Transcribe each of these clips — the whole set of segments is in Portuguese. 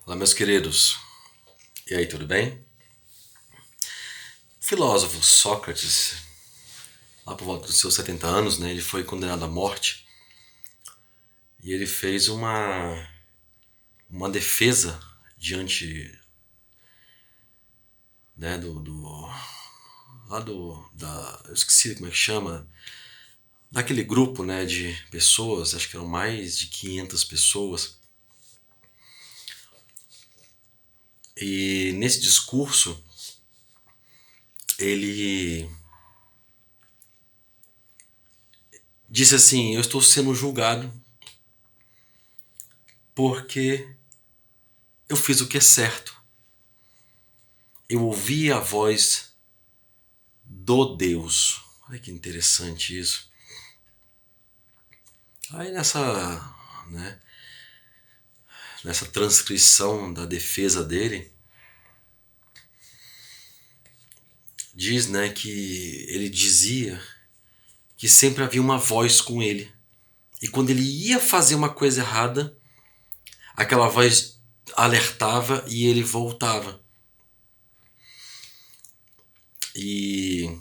Olá, meus queridos. E aí, tudo bem? O filósofo Sócrates, lá por volta dos seus 70 anos, né, ele foi condenado à morte e ele fez uma defesa diante, né, eu esqueci como é que chama, daquele grupo, né, de pessoas, acho que eram mais de 500 pessoas. E nesse discurso, ele disse assim: eu estou sendo julgado porque eu fiz o que é certo. Eu ouvi a voz do Deus. Olha que interessante isso. Aí né, nessa transcrição da defesa dele, diz, né, que ele dizia que sempre havia uma voz com ele. E quando ele ia fazer uma coisa errada, aquela voz alertava e ele voltava. E,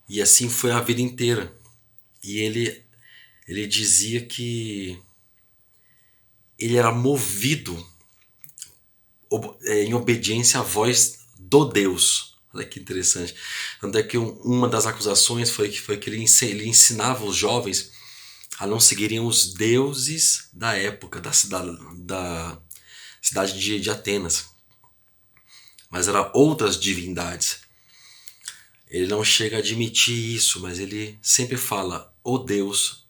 e assim foi a vida inteira. E ele dizia que ele era movido em obediência à voz do Deus. Olha que interessante. Tanto é que uma das acusações foi que ele ensinava os jovens a não seguirem os deuses da época, da cidade de Atenas, mas eram outras divindades. Ele não chega a admitir isso, mas ele sempre fala: "O Deus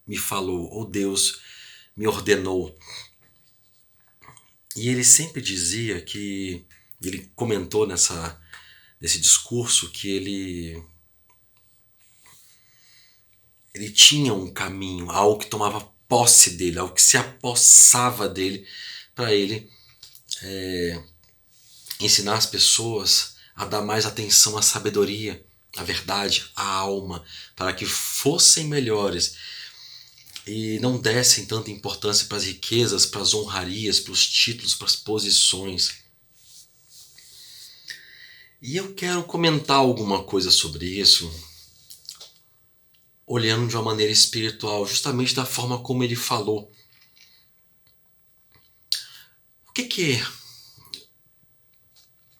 me falou, o Deus me ordenou". E ele sempre dizia que, ele comentou nesse discurso, que ele tinha um caminho, algo que tomava posse dele, algo que se apossava dele, para ele ensinar as pessoas a dar mais atenção à sabedoria, à verdade, à alma, para que fossem melhores e não dessem tanta importância para as riquezas, para as honrarias, para os títulos, para as posições. E eu quero comentar alguma coisa sobre isso, olhando de uma maneira espiritual, justamente da forma como ele falou. O que que,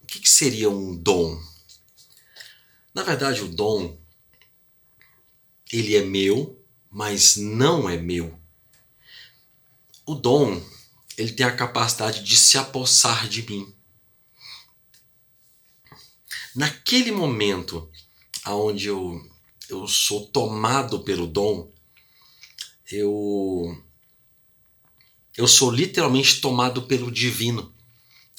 o que seria um dom? Na verdade, o dom, ele é meu, mas não é meu. O dom, ele tem a capacidade de se apossar de mim. Naquele momento onde eu sou tomado pelo dom, eu, eu sou literalmente tomado pelo divino.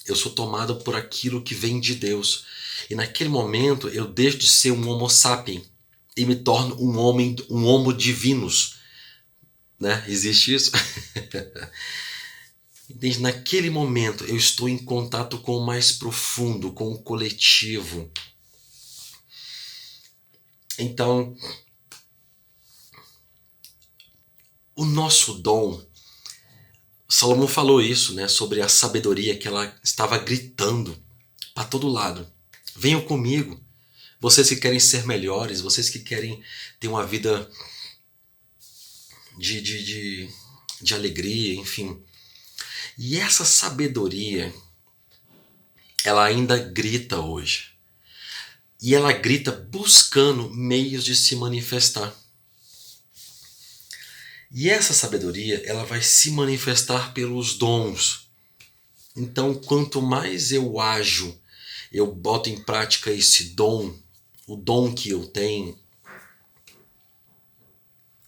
Eu sou tomado por aquilo que vem de Deus. E naquele momento eu deixo de ser um homo sapiens e me torno um homem, um homo divinus. Né? Existe isso? Entende? Naquele momento eu estou em contato com o mais profundo, com o coletivo. Então, o nosso dom, Salomão falou isso, né, sobre a sabedoria que ela estava gritando para todo lado. Venham comigo, vocês que querem ser melhores, vocês que querem ter uma vida de, de, de, de alegria, enfim. E essa sabedoria, ela ainda grita hoje. E ela grita buscando meios de se manifestar. E essa sabedoria, ela vai se manifestar pelos dons. Então, quanto mais eu ajo, eu boto em prática esse dom, o dom que eu tenho,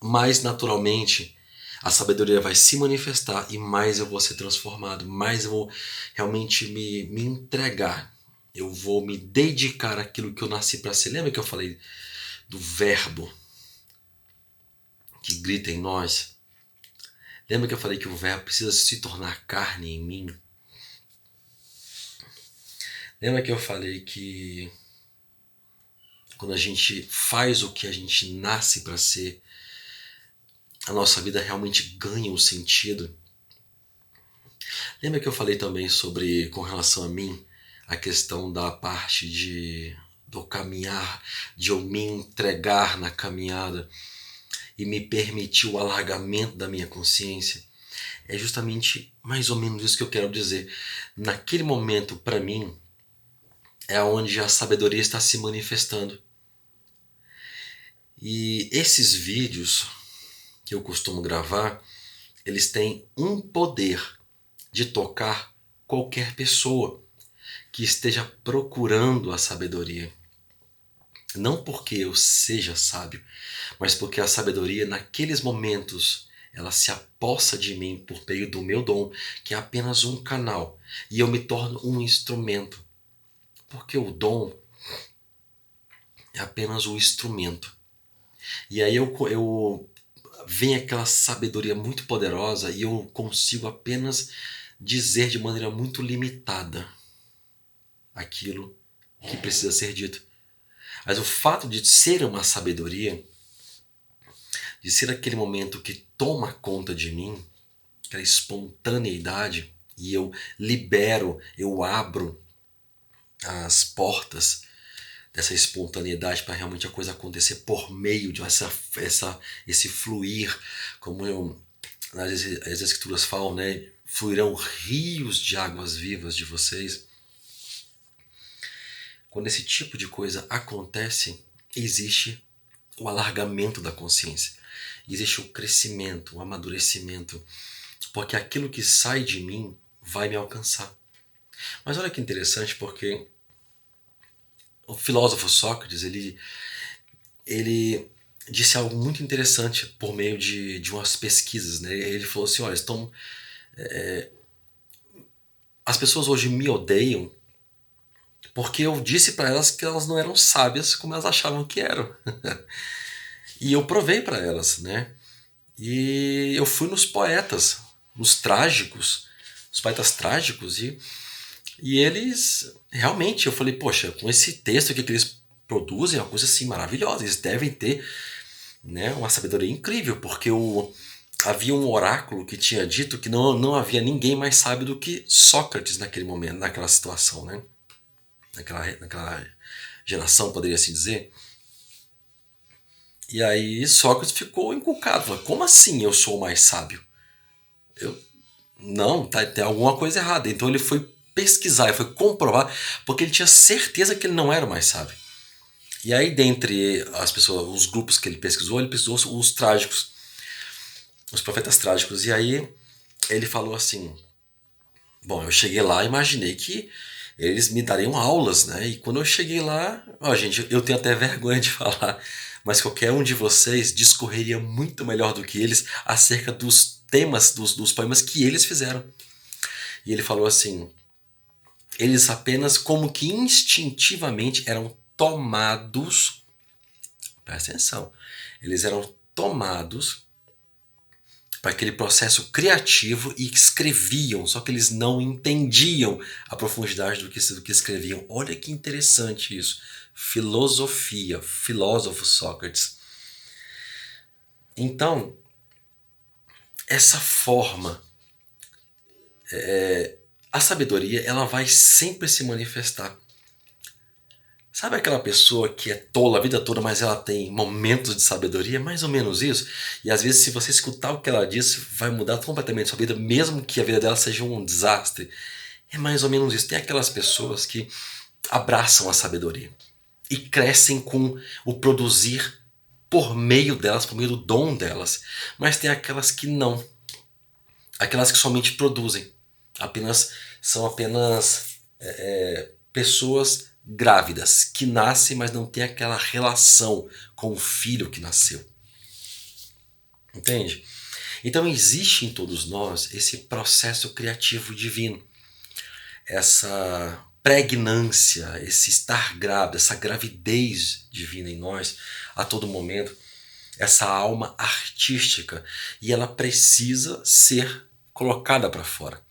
mais naturalmente a sabedoria vai se manifestar e mais eu vou ser transformado, mais eu vou realmente me entregar. Eu vou me dedicar àquilo que eu nasci para ser. Lembra que eu falei do verbo que grita em nós? Lembra que eu falei que o verbo precisa se tornar carne em mim? Lembra que eu falei que quando a gente faz o que a gente nasce para ser, a nossa vida realmente ganha um sentido? Lembra que eu falei também sobre, com relação a mim, a questão da parte do caminhar, de eu me entregar na caminhada e me permitir o alargamento da minha consciência? É justamente mais ou menos isso que eu quero dizer. Naquele momento, para mim, é onde a sabedoria está se manifestando. E esses vídeos que eu costumo gravar, eles têm um poder de tocar qualquer pessoa que esteja procurando a sabedoria. Não porque eu seja sábio, mas porque a sabedoria, naqueles momentos, ela se apossa de mim por meio do meu dom, que é apenas um canal, e eu me torno um instrumento. Porque o dom é apenas um instrumento. E aí eu vem aquela sabedoria muito poderosa e eu consigo apenas dizer de maneira muito limitada aquilo que precisa ser dito. Mas o fato de ser uma sabedoria, de ser aquele momento que toma conta de mim, aquela espontaneidade, e eu libero, eu abro as portas dessa espontaneidade para realmente a coisa acontecer por meio de esse fluir, como as escrituras falam, né? Fluirão rios de águas vivas de vocês. Quando esse tipo de coisa acontece, existe o alargamento da consciência, existe o crescimento, o amadurecimento, porque aquilo que sai de mim vai me alcançar. Mas olha que interessante, porque o filósofo Sócrates, ele disse algo muito interessante por meio de umas pesquisas, né? Ele falou assim, olha, as pessoas hoje me odeiam porque eu disse para elas que elas não eram sábias como elas achavam que eram. E eu provei para elas, né? E eu fui nos poetas, nos trágicos, os poetas trágicos, e eles realmente, eu falei, poxa, com esse texto aqui que eles produzem, é uma coisa assim maravilhosa, eles devem ter, né, uma sabedoria incrível, porque havia um oráculo que tinha dito que não havia ninguém mais sábio do que Sócrates naquele momento, naquela situação, né? Naquela geração, poderia assim dizer. E aí Sócrates ficou encucado, falou, como assim eu sou o mais sábio? Eu, não, tem alguma coisa errada. Então ele foi pesquisar, ele foi comprovar, porque ele tinha certeza que ele não era o mais sábio. E aí, dentre as pessoas, os grupos que ele pesquisou os trágicos, os profetas trágicos. E aí ele falou assim: bom, eu cheguei lá, imaginei que eles me dariam aulas, né? E quando eu cheguei lá, ó, gente, eu tenho até vergonha de falar, mas qualquer um de vocês discorreria muito melhor do que eles acerca dos temas, dos poemas que eles fizeram. E ele falou assim: eles apenas, como que instintivamente, eram tomados, presta atenção, eles eram tomados para aquele processo criativo e escreviam, só que eles não entendiam a profundidade do que escreviam. Olha que interessante isso. Filosofia, filósofo Sócrates. Então, essa forma, a sabedoria, ela vai sempre se manifestar. Sabe aquela pessoa que é tola a vida toda, mas ela tem momentos de sabedoria? Mais ou menos isso. E às vezes, se você escutar o que ela diz, vai mudar completamente a sua vida, mesmo que a vida dela seja um desastre. É mais ou menos isso. Tem aquelas pessoas que abraçam a sabedoria e crescem com o produzir por meio delas, por meio do dom delas. Mas tem aquelas que não. Aquelas que somente produzem. São apenas pessoas grávidas, que nascem, mas não tem aquela relação com o filho que nasceu. Entende? Então existe em todos nós esse processo criativo divino. Essa pregnância, esse estar grávido, essa gravidez divina em nós a todo momento, essa alma artística, e ela precisa ser colocada para fora.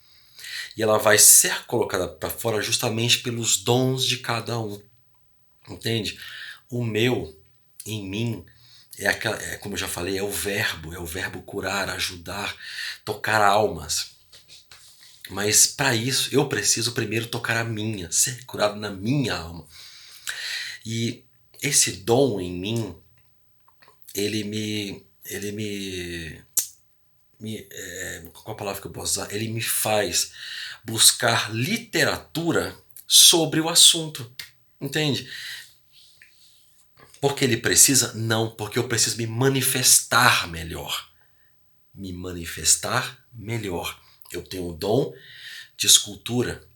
E ela vai ser colocada para fora justamente pelos dons de cada um. Entende? O meu, em mim, como eu já falei, é o verbo curar, ajudar, tocar almas. Mas para isso eu preciso primeiro tocar a minha, ser curado na minha alma. E esse dom em mim, qual a palavra que eu posso usar? Ele me faz buscar literatura sobre o assunto, entende? Porque ele precisa? Não, porque eu preciso me manifestar melhor. Me manifestar melhor. Eu tenho o dom de escultura,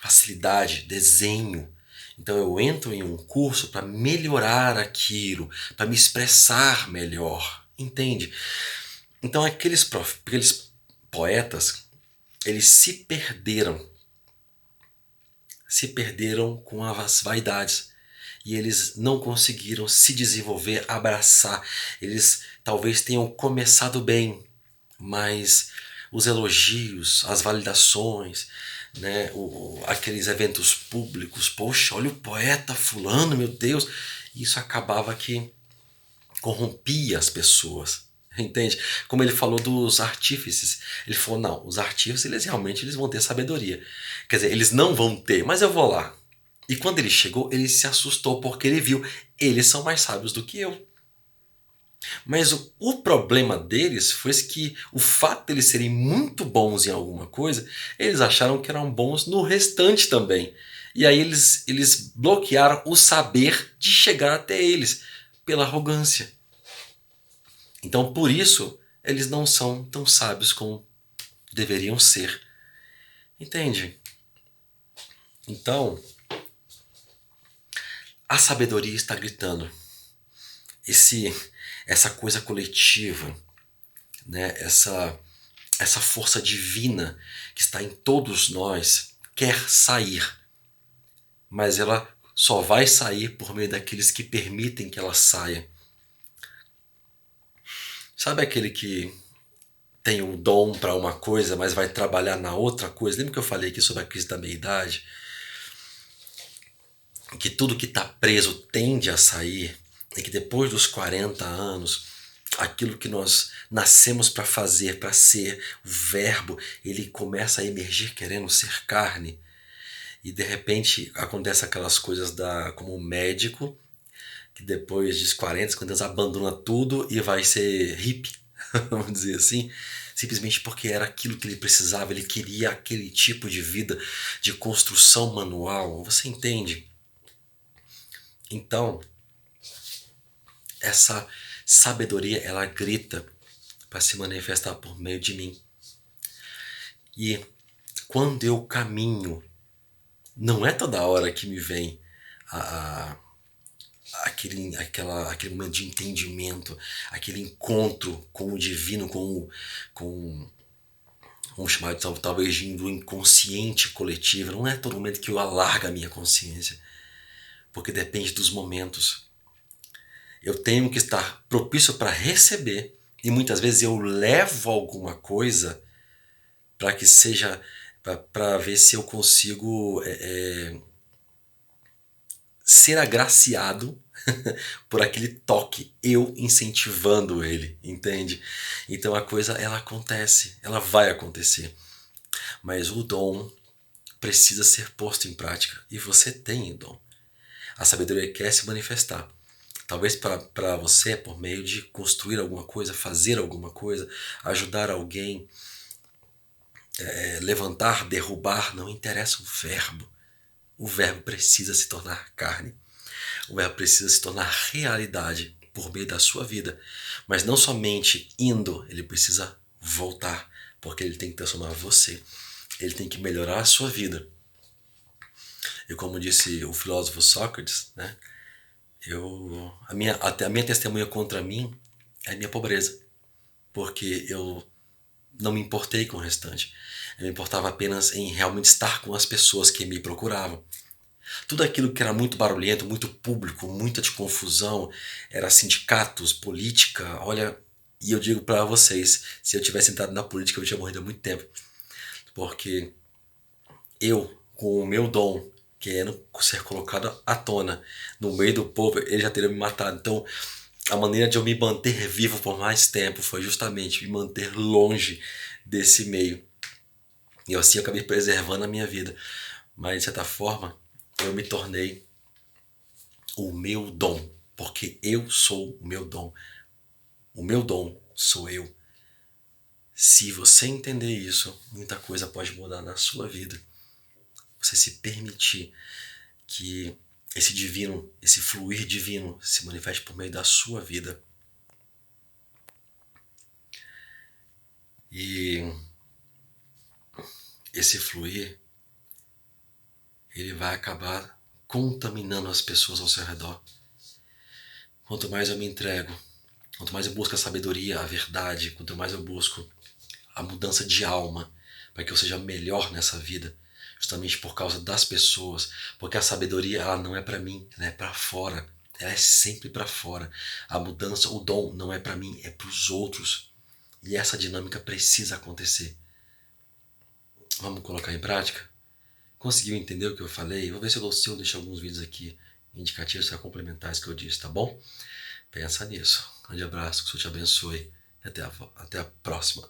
facilidade, desenho. Então eu entro em um curso para melhorar aquilo, para me expressar melhor, entende? Então aqueles poetas, eles se perderam com as vaidades. E eles não conseguiram se desenvolver, abraçar. Eles talvez tenham começado bem, mas os elogios, as validações, né, aqueles eventos públicos, poxa, olha o poeta fulano, meu Deus, isso acabava que corrompia as pessoas, entende? Como ele falou dos artífices, ele falou, não, os artífices eles vão ter sabedoria, quer dizer, eles não vão ter, mas eu vou lá. E quando ele chegou, ele se assustou porque ele viu, eles são mais sábios do que eu. Mas o problema deles foi que o fato de eles serem muito bons em alguma coisa, eles acharam que eram bons no restante também. E aí eles bloquearam o saber de chegar até eles pela arrogância. Então por isso eles não são tão sábios como deveriam ser. Entende? Então a sabedoria está gritando. Essa coisa coletiva, né? Essa força divina que está em todos nós quer sair, mas ela só vai sair por meio daqueles que permitem que ela saia. Sabe aquele que tem um dom para uma coisa, mas vai trabalhar na outra coisa? Lembra que eu falei aqui sobre a crise da meia-idade? Que tudo que está preso tende a sair, e que depois dos 40 anos, aquilo que nós nascemos para fazer, para ser, o verbo, ele começa a emergir querendo ser carne. E de repente acontece aquelas coisas como o médico, que depois dos 40, 50 anos abandona tudo e vai ser hippie, vamos dizer assim, simplesmente porque era aquilo que ele precisava, ele queria aquele tipo de vida de construção manual, você entende? Então, essa sabedoria, ela grita para se manifestar por meio de mim. E quando eu caminho, não é toda hora que me vem aquele momento de entendimento, aquele encontro com o divino, vamos chamar de talvez do inconsciente coletivo. Não é todo momento que eu alargo a minha consciência, porque depende dos momentos. Eu tenho que estar propício para receber, e muitas vezes eu levo alguma coisa para que seja, para ver se eu consigo ser agraciado por aquele toque, eu incentivando ele, entende? Então a coisa, ela acontece, ela vai acontecer, mas o dom precisa ser posto em prática, e você tem o dom. A sabedoria quer se manifestar. Talvez para você é por meio de construir alguma coisa, fazer alguma coisa, ajudar alguém, levantar, derrubar, não interessa o verbo. O verbo precisa se tornar carne. O verbo precisa se tornar realidade por meio da sua vida. Mas não somente indo, ele precisa voltar, porque ele tem que transformar você. Ele tem que melhorar a sua vida. E como disse o filósofo Sócrates, né? A minha testemunha contra mim é a minha pobreza, porque eu não me importei com o restante. Eu me importava apenas em realmente estar com as pessoas que me procuravam. Tudo aquilo que era muito barulhento, muito público, muita de confusão, era sindicatos, política, olha, e eu digo para vocês, se eu tivesse entrado na política eu tinha morrido há muito tempo, porque eu, com o meu dom, querendo ser colocado à tona no meio do povo, ele já teria me matado. Então a maneira de eu me manter vivo por mais tempo foi justamente me manter longe desse meio. E assim eu acabei preservando a minha vida. Mas de certa forma, eu me tornei o meu dom. Porque eu sou o meu dom. O meu dom sou eu. Se você entender isso, muita coisa pode mudar na sua vida. Você se permitir que esse divino, esse fluir divino se manifeste por meio da sua vida. E esse fluir, ele vai acabar contaminando as pessoas ao seu redor. Quanto mais eu me entrego, quanto mais eu busco a sabedoria, a verdade, quanto mais eu busco a mudança de alma, para que eu seja melhor nessa vida, justamente por causa das pessoas, porque a sabedoria ela não é para mim, ela é para fora, ela é sempre para fora. A mudança, o dom não é para mim, é para os outros. E essa dinâmica precisa acontecer. Vamos colocar em prática? Conseguiu entender o que eu falei? Vou ver se eu deixo alguns vídeos aqui indicativos para complementar isso que eu disse, tá bom? Pensa nisso. Grande abraço, que o Senhor te abençoe. Até a próxima.